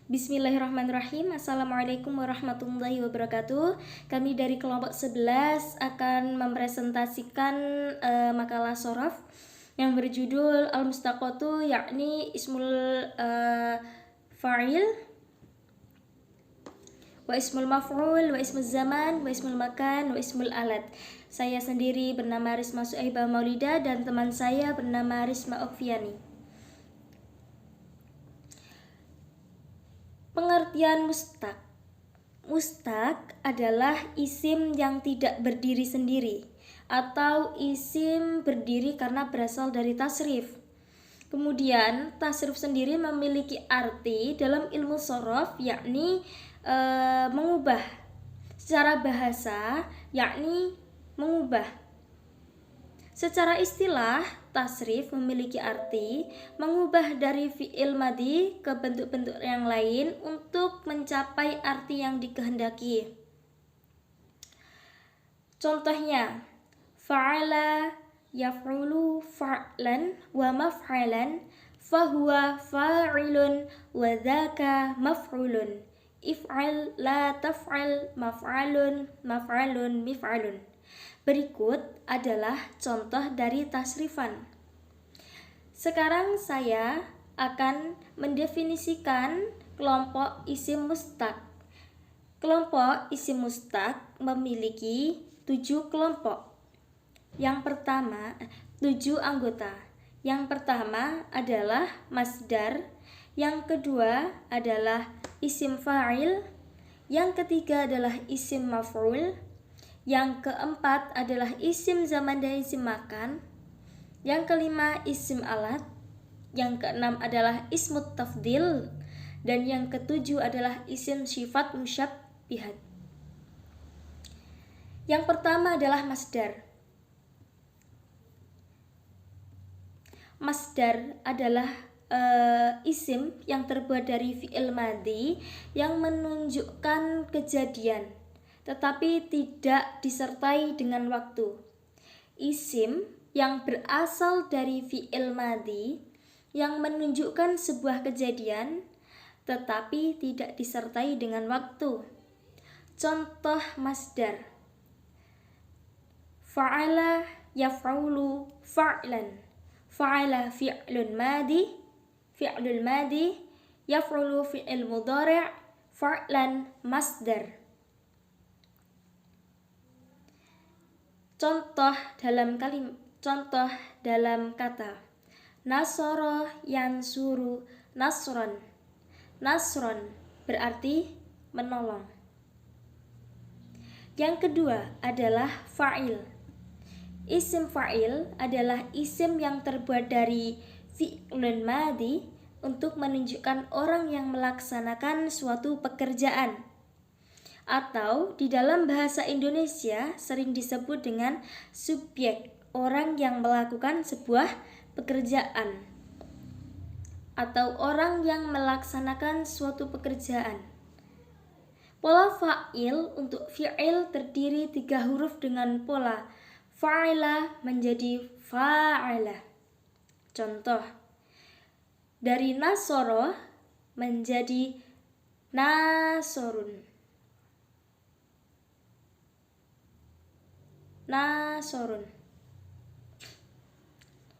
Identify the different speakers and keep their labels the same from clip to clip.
Speaker 1: Bismillahirrahmanirrahim. Assalamualaikum warahmatullahi wabarakatuh. Kami dari kelompok 11 akan mempresentasikan makalah shorof yang berjudul Al-Mustaqatu, yakni ismul fa'il wa ismul maf'ul wa ismul zaman wa ismul makan wa ismul alat. Saya sendiri bernama Risma Suhaibah Maulida dan teman saya bernama Risma Okfiani. Pengertian mustaq. Mustaq adalah isim yang tidak berdiri sendiri atau isim berdiri karena berasal dari tasrif. Kemudian tasrif sendiri memiliki arti dalam ilmu shorof, yakni mengubah. Secara bahasa, yakni mengubah. Secara istilah, tasrif memiliki arti mengubah dari fi'il madhi ke bentuk-bentuk yang lain untuk mencapai arti yang dikehendaki. Contohnya, fa'ala yaf'ulu fa'lan wa maf'alan fahuwa fa'ilun wa dhaka maf'ulun. If'al la taf'al maf'alun maf'alun mif'alun. Berikut adalah contoh dari tasrifan. Sekarang saya akan mendefinisikan kelompok isim mustaq. Kelompok isim mustaq memiliki 7 kelompok. Yang pertama, 7 anggota. Yang pertama adalah masdar, yang kedua adalah isim fa'il, yang ketiga adalah isim maf'ul, yang keempat adalah isim zaman dan isim makan, yang kelima isim alat, yang keenam adalah ismut tafdil, dan yang ketujuh adalah isim sifat musyabbihat. Yang pertama adalah masdar. Masdar adalah isim yang terbuat dari fi'il madhi yang menunjukkan kejadian tetapi tidak disertai dengan waktu. Isim yang berasal dari fi'il madhi yang menunjukkan sebuah kejadian tetapi tidak disertai dengan waktu. Contoh masdar: fa'ala yaf'ulu fa'lan. Fa'ala fi'lun madhi, fi'lul madhi, yaf'ulu fi'il mudhari', fa'lan masdar. Contoh dalam kata nasara yansuru nasron. Nasron berarti menolong. Yang kedua adalah fa'il. Isim fa'il adalah isim yang terbuat dari fi'lun madhi untuk menunjukkan orang yang melaksanakan suatu pekerjaan, atau di dalam bahasa Indonesia sering disebut dengan subjek, orang yang melakukan sebuah pekerjaan atau orang yang melaksanakan suatu pekerjaan. Pola fa'il untuk fi'il terdiri 3 huruf dengan pola fa'ila menjadi fa'ala. Contoh, dari nasoro menjadi nasorun. Nasorun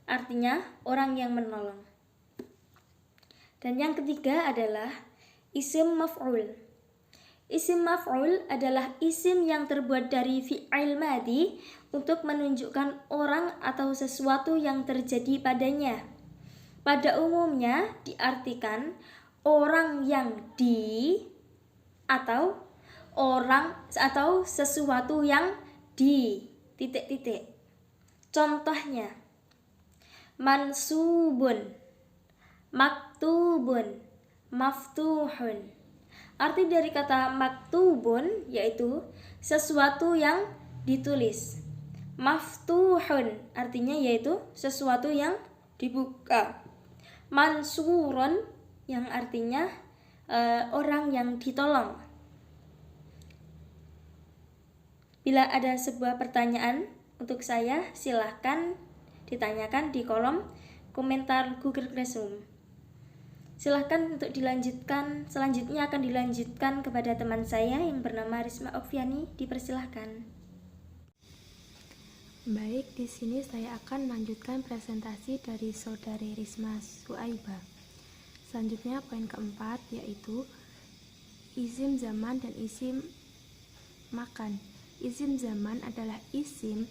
Speaker 1: artinya orang yang menolong. Dan yang ketiga adalah isim maf'ul. Isim maf'ul adalah isim yang terbuat dari fi'il madhi untuk menunjukkan orang atau sesuatu yang terjadi padanya. Pada umumnya diartikan orang yang atau orang atau sesuatu yang titik-titik. Contohnya, mansubun, maktubun, maftuhun. Arti dari kata maktubun yaitu sesuatu yang ditulis. Maftuhun artinya yaitu sesuatu yang dibuka. Mansurun yang artinya orang yang ditolong. Bila ada sebuah pertanyaan untuk saya, silahkan ditanyakan di kolom komentar Google Classroom. Silahkan untuk dilanjutkan. Selanjutnya akan dilanjutkan kepada teman saya yang bernama Risma Okviani. Dipersilahkan.
Speaker 2: Baik, di sini saya akan melanjutkan presentasi dari saudari Risma Suaiba. Selanjutnya poin keempat yaitu isim zaman dan isim makan. Isim zaman adalah isim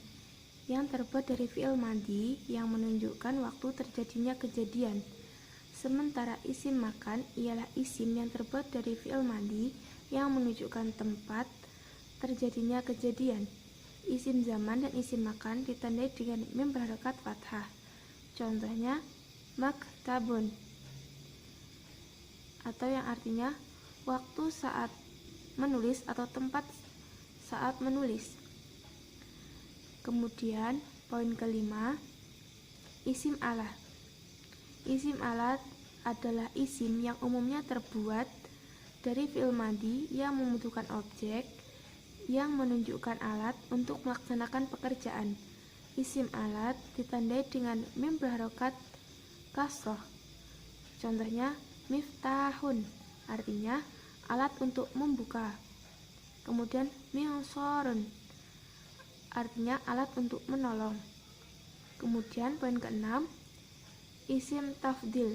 Speaker 2: yang terbuat dari fi'il madhi yang menunjukkan waktu terjadinya kejadian. Sementara isim makan ialah isim yang terbuat dari fi'il madhi yang menunjukkan tempat terjadinya kejadian. Isim zaman dan isim makan ditandai dengan mim berharokat fathah. Contohnya maktabun, atau yang artinya waktu saat menulis atau tempat saat menulis. Kemudian poin kelima, isim alat. Isim alat adalah isim yang umumnya terbuat dari fi'il madhi yang membutuhkan objek yang menunjukkan alat untuk melaksanakan pekerjaan. Isim alat ditandai dengan mim berharokat kasroh. Contohnya miftahun, artinya alat untuk membuka. Kemudian mi'sorun, artinya alat untuk menolong. Kemudian poin keenam, isim tafdil.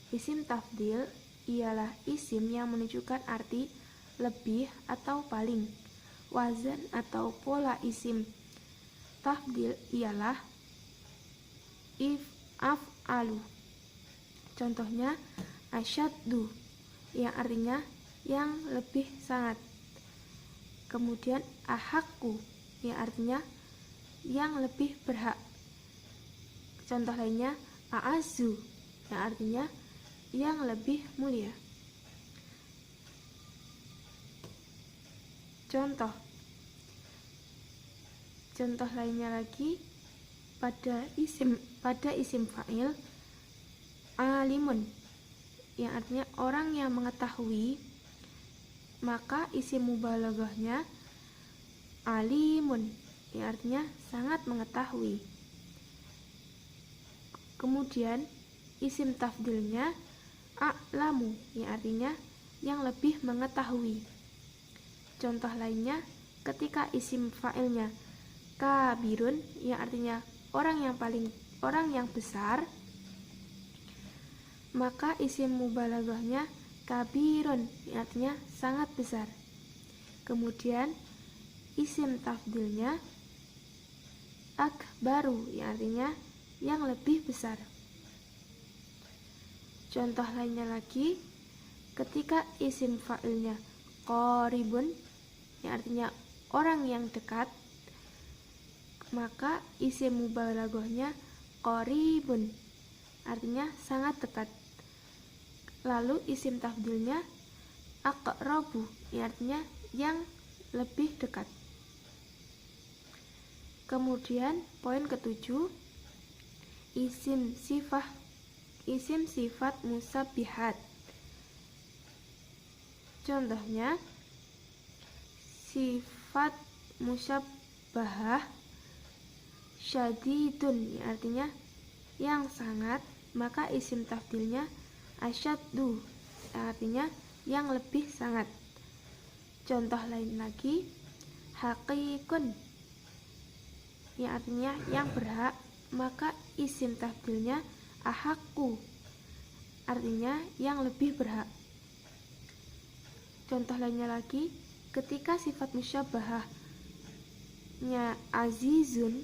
Speaker 2: Isim tafdil ialah isim yang menunjukkan arti lebih atau paling. Wazan atau pola isim tafdil ialah af'alu. Contohnya asyaddu, yang artinya yang lebih sangat. Kemudian ahakku, yang artinya yang lebih berhak. Contoh lainnya a'azzu, yang artinya yang lebih mulia. Contoh lainnya lagi pada isim fa'il alimun, yang artinya orang yang mengetahui, maka isim mubalaghahnya alimun, yang artinya sangat mengetahui. Kemudian isim tafdilnya a'lamu, yang artinya yang lebih mengetahui. Contoh lainnya ketika isim fa'ilnya kabirun, yang artinya orang yang besar, maka isim mubalaghahnya kabirun, yang artinya sangat besar. Kemudian isim tafdilnya akbaru, yang artinya yang lebih besar. Contoh lainnya lagi ketika isim fa'ilnya qaribun, yang artinya orang yang dekat, maka isim mubalaghahnya qaribun, artinya sangat dekat. Lalu isim tafdilnya aqrabu, yang artinya yang lebih dekat. Kemudian poin ketujuh, isim sifat musabbihat. Contohnya sifat musyabbahah syadidun, yang artinya yang sangat, maka isim tafdilnya asyaddu, yang artinya yang lebih sangat. Contoh lain lagi haqiqun, yang artinya yang berhak, maka isim tafdilnya ahakku, artinya yang lebih berhak. Contoh lainnya lagi ketika sifat musyabbahahnya azizun,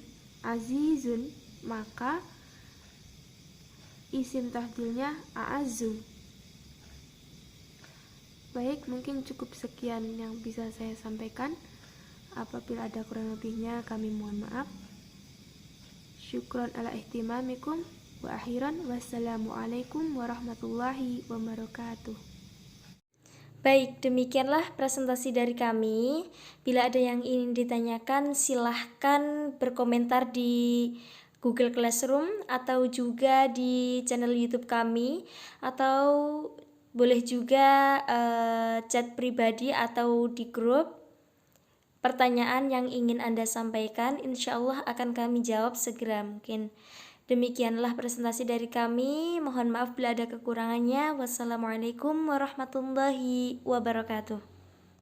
Speaker 2: maka isim tafdilnya a'azzu. Baik, mungkin cukup sekian yang bisa saya sampaikan. Apabila ada kurang lebihnya kami mohon maaf. Syukron ala ihtimamikum wa akhiran wassalamualaikum warahmatullahi wabarakatuh.
Speaker 1: Baik, demikianlah presentasi dari kami. Bila ada yang ingin ditanyakan, silahkan berkomentar di Google Classroom atau juga di channel YouTube kami, atau boleh juga chat pribadi atau di grup. Pertanyaan yang ingin Anda sampaikan, insya Allah akan kami jawab segera mungkin. Demikianlah presentasi dari kami. Mohon maaf bila ada kekurangannya. Wassalamualaikum warahmatullahi wabarakatuh.